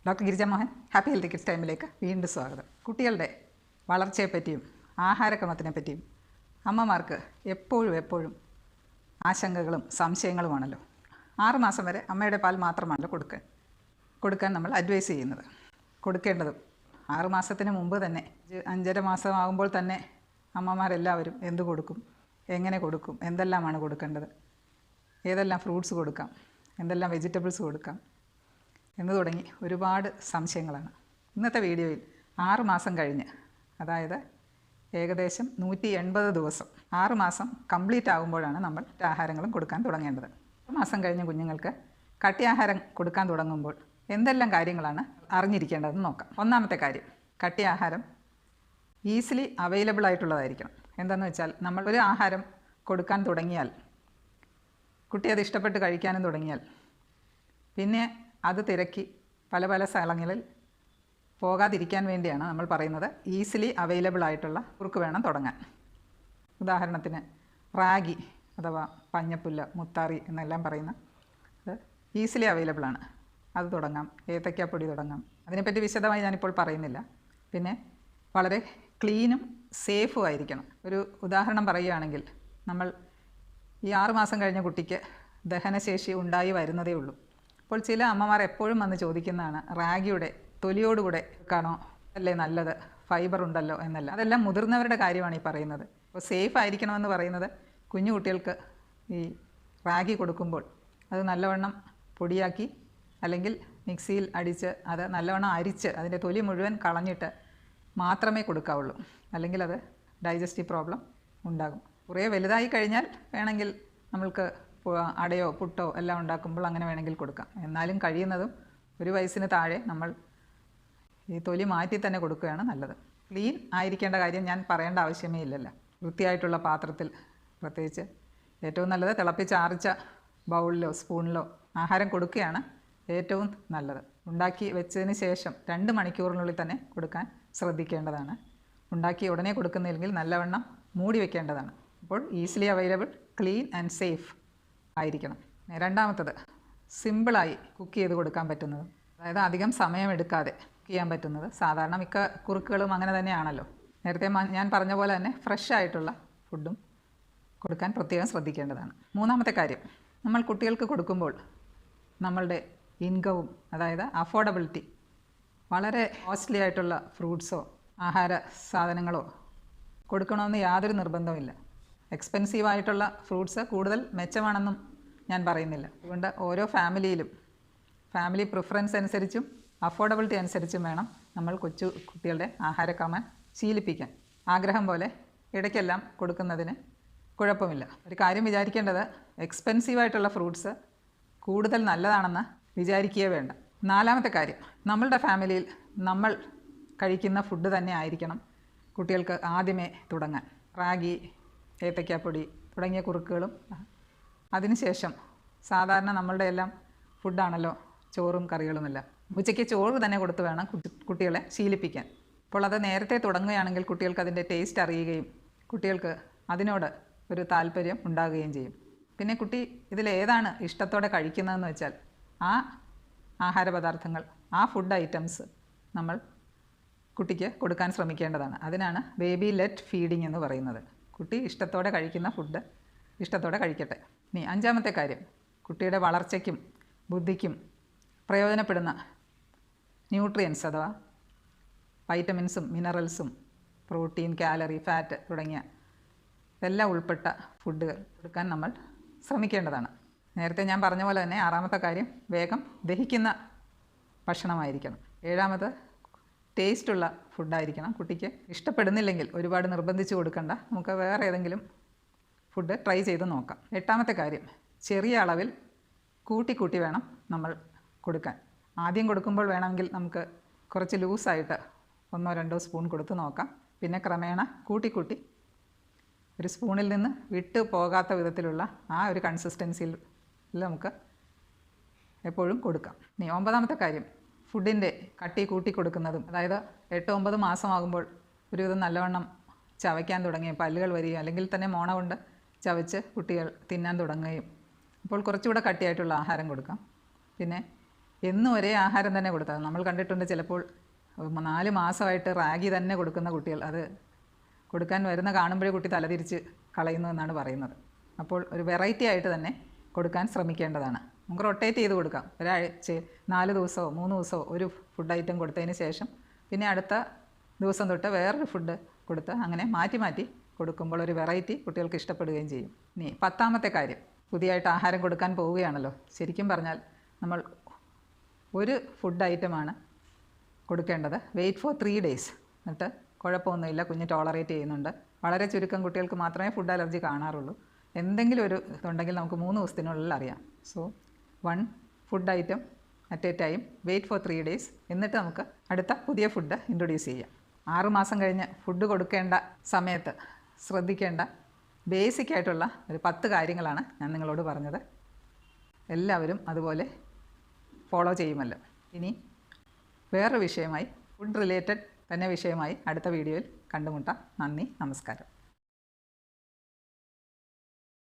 Doctor Girija Mohan happy health kids ടൈമിലേക്ക് വീണ്ടും സ്വാഗതം. കുട്ടികളുടെ വളർച്ചയെപ്പറ്റിയും ആഹാരക്രമത്തിനെ പറ്റിയും അമ്മമാർക്ക് എപ്പോഴും ആശങ്കകളും സംശയങ്ങളുമാണല്ലോ. 6 മാസം വരെ അമ്മയുടെ പാൽ മാത്രമാണല്ലോ കൊടുക്കാൻ നമ്മൾ അഡ്വൈസ് ചെയ്യുന്നത്. കൊടുക്കേണ്ടതും 6 മാസത്തിന് മുമ്പ് തന്നെ 5.5 മാസം ആകുമ്പോൾ തന്നെ അമ്മമാരെല്ലാവരും എന്ത് കൊടുക്കും, എങ്ങനെ കൊടുക്കും, എന്തെല്ലാമാണ് കൊടുക്കേണ്ടത്, ഏതെല്ലാം ഫ്രൂട്ട്സ് കൊടുക്കാം, എന്തെല്ലാം വെജിറ്റബിൾസ് കൊടുക്കാം എന്ന് തുടങ്ങി ഒരുപാട് സംശയങ്ങളാണ്. ഇന്നത്തെ വീഡിയോയിൽ 6 മാസം കഴിഞ്ഞ്, അതായത് ഏകദേശം 180 ദിവസം, 6 മാസം കംപ്ലീറ്റ് ആകുമ്പോഴാണ് നമ്മൾ ആഹാരങ്ങളും കൊടുക്കാൻ തുടങ്ങേണ്ടത്. 6 മാസം കഴിഞ്ഞ കുഞ്ഞുങ്ങൾക്ക് കട്ടിയാഹാരം കൊടുക്കാൻ തുടങ്ങുമ്പോൾ എന്തെല്ലാം കാര്യങ്ങളാണ് അറിഞ്ഞിരിക്കേണ്ടതെന്ന് നോക്കാം. ഒന്നാമത്തെ കാര്യം, കട്ടിയാഹാരം ഈസിലി അവൈലബിൾ ആയിട്ടുള്ളതായിരിക്കണം. എന്താണെന്ന് വെച്ചാൽ, നമ്മൾ ഒരു ആഹാരം കൊടുക്കാൻ തുടങ്ങിയാൽ, കുട്ടി അത് ഇഷ്ടപ്പെട്ട് കഴിക്കാനും തുടങ്ങിയാൽ, പിന്നെ അത് തിരക്കി പല സ്ഥലങ്ങളിൽ പോകാതിരിക്കാൻ വേണ്ടിയാണ് നമ്മൾ പറയുന്നത് ഈസിലി അവൈലബിൾ ആയിട്ടുള്ള കുറുക്ക് വേണം തുടങ്ങാൻ. ഉദാഹരണത്തിന് റാഗി അഥവാ പഞ്ഞപ്പുല്ല്, മുത്താറി എന്നെല്ലാം പറയുന്ന അത് ഈസിലി അവൈലബിൾ ആണ്, അത് തുടങ്ങാം. ഏത്തയ്ക്കാപ്പൊടി തുടങ്ങാം. അതിനെപ്പറ്റി വിശദമായി ഞാനിപ്പോൾ പറയുന്നില്ല. പിന്നെ വളരെ ക്ലീനും സേഫും ആയിരിക്കണം. ഒരു ഉദാഹരണം പറയുകയാണെങ്കിൽ, നമ്മൾ ഈ 6 മാസം കഴിഞ്ഞ കുട്ടിക്ക് ദഹനശേഷി ഉണ്ടായി വരുന്നതേ ഉള്ളൂ. അപ്പോൾ ചില അമ്മമാർ എപ്പോഴും വന്ന് ചോദിക്കുന്നതാണ്, റാഗിയുടെ തൊലിയോടുകൂടെ കാണോ അല്ലേ നല്ലത്, ഫൈബർ ഉണ്ടല്ലോ എന്നല്ല. അതെല്ലാം മുതിർന്നവരുടെ കാര്യമാണ് ഈ പറയുന്നത്. അപ്പോൾ സേഫ് ആയിരിക്കണമെന്ന് പറയുന്നത്, കുഞ്ഞു കുട്ടികൾക്ക് ഈ റാഗി കൊടുക്കുമ്പോൾ അത് നല്ലവണ്ണം പൊടിയാക്കി അല്ലെങ്കിൽ മിക്സിയിൽ അടിച്ച് അത് നല്ലവണ്ണം അരിച്ച് അതിൻ്റെ തൊലി മുഴുവൻ കളഞ്ഞിട്ട് മാത്രമേ കൊടുക്കാവുള്ളൂ. അല്ലെങ്കിൽ അത് ഡൈജസ്റ്റീവ് പ്രോബ്ലം ഉണ്ടാകും. കുറേ വലുതായി കഴിഞ്ഞാൽ വേണമെങ്കിൽ നമ്മൾക്ക് അടയോ പുട്ടോ എല്ലാം ഉണ്ടാക്കുമ്പോൾ അങ്ങനെ വേണമെങ്കിൽ കൊടുക്കാം. എന്നാലും കഴിയുന്നതും 1 വയസ്സിന് താഴെ നമ്മൾ ഈ തൊലി മാറ്റി തന്നെ കൊടുക്കുകയാണ് നല്ലത്. ക്ലീൻ ആയിരിക്കേണ്ട കാര്യം ഞാൻ പറയേണ്ട ആവശ്യമേ ഇല്ലല്ലോ. വൃത്തിയായിട്ടുള്ള പാത്രത്തിൽ, പ്രത്യേകിച്ച് ഏറ്റവും നല്ലത് തിളപ്പിച്ചാറിച്ച ബൗളിലോ സ്പൂണിലോ ആഹാരം കൊടുക്കുകയാണ് ഏറ്റവും നല്ലത്. ഉണ്ടാക്കി വെച്ചതിന് ശേഷം 2 മണിക്കൂറിനുള്ളിൽ തന്നെ കൊടുക്കാൻ ശ്രദ്ധിക്കേണ്ടതാണ്. ഉണ്ടാക്കി ഉടനെ കൊടുക്കുന്നില്ലെങ്കിൽ നല്ലവണ്ണം മൂടി വയ്ക്കേണ്ടതാണ്. അപ്പോൾ easily available, clean and safe ആയിരിക്കണം. രണ്ടാമത്തത്, സിമ്പിളായി കുക്ക് ചെയ്ത് കൊടുക്കാൻ പറ്റുന്നത്, അതായത് അധികം സമയമെടുക്കാതെ കുക്ക് ചെയ്യാൻ പറ്റുന്നത്. സാധാരണ മിക്ക കുറുക്കുകളും അങ്ങനെ തന്നെയാണല്ലോ. നേരത്തെ ഞാൻ പറഞ്ഞ പോലെ തന്നെ ഫ്രഷ് ആയിട്ടുള്ള ഫുഡും കൊടുക്കാൻ പ്രത്യേകം ശ്രദ്ധിക്കേണ്ടതാണ്. മൂന്നാമത്തെ കാര്യം, നമ്മൾ കുട്ടികൾക്ക് കൊടുക്കുമ്പോൾ നമ്മളുടെ ഇൻകവും, അതായത് അഫോർഡബിലിറ്റി, വളരെ കോസ്റ്റ്ലി ആയിട്ടുള്ള ഫ്രൂട്ട്സോ ആഹാര സാധനങ്ങളോ കൊടുക്കണമെന്ന് യാതൊരു നിർബന്ധമില്ല. എക്സ്പെൻസീവായിട്ടുള്ള ഫ്രൂട്ട്സ് കൂടുതൽ മെച്ചമാണെന്നും ഞാൻ പറയുന്നില്ല. അതുകൊണ്ട് ഓരോ ഫാമിലിയിലും ഫാമിലി പ്രിഫറൻസ് അനുസരിച്ചും അഫോർഡബിലിറ്റി അനുസരിച്ചും വേണം നമ്മൾ കൊച്ചു കുട്ടികളുടെ ആഹാരക്രമം ശീലിപ്പിക്കാൻ. ആഗ്രഹം പോലെ ഇടയ്ക്കെല്ലാം കൊടുക്കുന്നതിന് കുഴപ്പമില്ല. ഒരു കാര്യം വിചാരിക്കേണ്ടത്, എക്സ്പെൻസീവായിട്ടുള്ള ഫ്രൂട്ട്സ് കൂടുതൽ നല്ലതാണെന്ന് വിചാരിക്കുകയേ വേണ്ട. നാലാമത്തെ കാര്യം, നമ്മളുടെ ഫാമിലിയിൽ നമ്മൾ കഴിക്കുന്ന ഫുഡ് തന്നെ ആയിരിക്കണം കുട്ടികൾക്ക് ആദ്യമേ തുടങ്ങാൻ. റാഗി, ഏത്തയ്ക്കാപ്പൊടി തുടങ്ങിയ കുറുക്കുകളും അതിനുശേഷം സാധാരണ നമ്മളുടെ എല്ലാം ഫുഡാണല്ലോ ചോറും കറികളുമെല്ലാം. ഉച്ചയ്ക്ക് ചോറ് തന്നെ കൊടുത്ത് വേണം കുട്ടികളെ ശീലിപ്പിക്കാൻ. അപ്പോൾ അത് നേരത്തെ തുടങ്ങുകയാണെങ്കിൽ കുട്ടികൾക്ക് അതിൻ്റെ ടേസ്റ്റ് അറിയുകയും കുട്ടികൾക്ക് അതിനോട് ഒരു താല്പര്യം ഉണ്ടാകുകയും ചെയ്യും. പിന്നെ കുട്ടി ഇതിലേതാണ് ഇഷ്ടത്തോടെ കഴിക്കുന്നതെന്ന് വെച്ചാൽ ആ ആഹാരപദാർത്ഥങ്ങൾ, ആ ഫുഡ് ഐറ്റംസ് നമ്മൾ കുട്ടിക്ക് കൊടുക്കാൻ ശ്രമിക്കേണ്ടതാണ്. അതിനാണ് ബേബി ലെറ്റ് ഫീഡിങ് എന്ന് പറയുന്നത്. കുട്ടി ഇഷ്ടത്തോടെ കഴിക്കുന്ന ഫുഡ് ഇഷ്ടത്തോടെ കഴിക്കട്ടെ. ഇനി 5ാമത്തെ കാര്യം, കുട്ടിയുടെ വളർച്ചയ്ക്കും ബുദ്ധിക്കും പ്രയോജനപ്പെടുന്ന ന്യൂട്രിയൻസ് അഥവാ വൈറ്റമിൻസും മിനറൽസും പ്രോട്ടീൻ, കാലറി, ഫാറ്റ് തുടങ്ങിയ ഇതെല്ലാം ഉൾപ്പെട്ട ഫുഡുകൾ കൊടുക്കാൻ നമ്മൾ ശ്രമിക്കേണ്ടതാണ്. നേരത്തെ ഞാൻ പറഞ്ഞ പോലെ തന്നെ 6ാമത്തെ കാര്യം, വേഗം ദഹിക്കുന്ന ഭക്ഷണമായിരിക്കണം. 7ാമത്, ടേസ്റ്റുള്ള ഫുഡായിരിക്കണം. കുട്ടിക്ക് ഇഷ്ടപ്പെടുന്നില്ലെങ്കിൽ ഒരുപാട് നിർബന്ധിച്ച് കൊടുക്കണ്ട, നമുക്ക് വേറെ ഏതെങ്കിലും ഫുഡ് ട്രൈ ചെയ്ത് നോക്കാം. 8ാമത്തെ കാര്യം, ചെറിയ അളവിൽ കൂട്ടി വേണം നമ്മൾ കൊടുക്കാൻ. ആദ്യം കൊടുക്കുമ്പോൾ വേണമെങ്കിൽ നമുക്ക് കുറച്ച് ലൂസായിട്ട് 1-2 സ്പൂൺ കൊടുത്ത് നോക്കാം. പിന്നെ ക്രമേണ കൂട്ടി ഒരു സ്പൂണിൽ നിന്ന് വിട്ട് പോകാത്ത വിധത്തിലുള്ള ആ ഒരു കൺസിസ്റ്റൻസിയിൽ നമുക്ക് എപ്പോഴും കൊടുക്കാം. ഇനി 9ാമത്തെ കാര്യം, ഫുഡിൻ്റെ കട്ടി കൂട്ടി കൊടുക്കുന്നതും, അതായത് 8-9 മാസമാകുമ്പോൾ ഒരുവിധം നല്ലവണ്ണം ചവയ്ക്കാൻ തുടങ്ങുകയും പല്ലുകൾ വരികയും അല്ലെങ്കിൽ തന്നെ മോണ കൊണ്ട് ചവച്ച് കുട്ടികൾ തിന്നാൻ തുടങ്ങുകയും അപ്പോൾ കുറച്ചുകൂടെ കട്ടിയായിട്ടുള്ള ആഹാരം കൊടുക്കാം. പിന്നെ എന്നും ഒരേ ആഹാരം തന്നെ കൊടുത്താൽ നമ്മൾ കണ്ടിട്ടുണ്ട് ചിലപ്പോൾ 4 മാസമായിട്ട് റാഗി തന്നെ കൊടുക്കുന്ന കുട്ടികൾ. അത് കൊടുക്കാൻ വരുന്ന കാണുമ്പോഴേ കുട്ടി തലതിരിച്ച് കളയുന്നു എന്നാണ് പറയുന്നത്. അപ്പോൾ ഒരു വെറൈറ്റി ആയിട്ട് തന്നെ കൊടുക്കാൻ ശ്രമിക്കേണ്ടതാണ്. നമുക്ക് റൊട്ടേറ്റ് ചെയ്ത് കൊടുക്കാം. ഒരാഴ്ച 4 ദിവസമോ 3 ദിവസമോ ഒരു ഫുഡ് ഐറ്റം കൊടുത്തതിന് ശേഷം പിന്നെ അടുത്ത ദിവസം തൊട്ട് വേറൊരു ഫുഡ് കൊടുത്ത് അങ്ങനെ മാറ്റി മാറ്റി കൊടുക്കുമ്പോൾ ഒരു വെറൈറ്റി കുട്ടികൾക്ക് ഇഷ്ടപ്പെടുകയും ചെയ്യും. ഇനി 10ാമത്തെ കാര്യം, പുതിയതായിട്ട് ആഹാരം കൊടുക്കാൻ പോവുകയാണല്ലോ. ശരിക്കും പറഞ്ഞാൽ നമ്മൾ ഒരു ഫുഡ് ഐറ്റമാണ് കൊടുക്കേണ്ടത്. Wait for 3 days. എന്നിട്ട് കുഴപ്പമൊന്നുമില്ല, കുഞ്ഞ് ടോളറേറ്റ് ചെയ്യുന്നുണ്ട്. വളരെ ചുരുക്കം കുട്ടികൾക്ക് മാത്രമേ ഫുഡ് അലർജി കാണാറുള്ളൂ. എന്തെങ്കിലും ഒരു ഇതുണ്ടെങ്കിൽ നമുക്ക് 3 ദിവസത്തിനുള്ളിൽ അറിയാം. So 1 food item at a time, wait for 3 days. എന്നിട്ട് നമുക്ക് അടുത്ത പുതിയ ഫുഡ് ഇൻട്രൊഡ്യൂസ് ചെയ്യാം. 6 മാസം കഴിഞ്ഞ് ഫുഡ് കൊടുക്കേണ്ട സമയത്ത് ശ്രദ്ധിക്കേണ്ട ബേസിക് ആയിട്ടുള്ള ഒരു 10 കാര്യങ്ങളാണ് ഞാൻ നിങ്ങളോട് പറഞ്ഞത്. എല്ലാവരും അതുപോലെ ഫോളോ ചെയ്യുമല്ലോ. ഇനി വേറൊരു വിഷയമായി, ഫുഡ് റിലേറ്റഡ് തന്നെ വിഷയമായി അടുത്ത വീഡിയോയിൽ കണ്ടുമുട്ടാം. നന്ദി, നമസ്കാരം.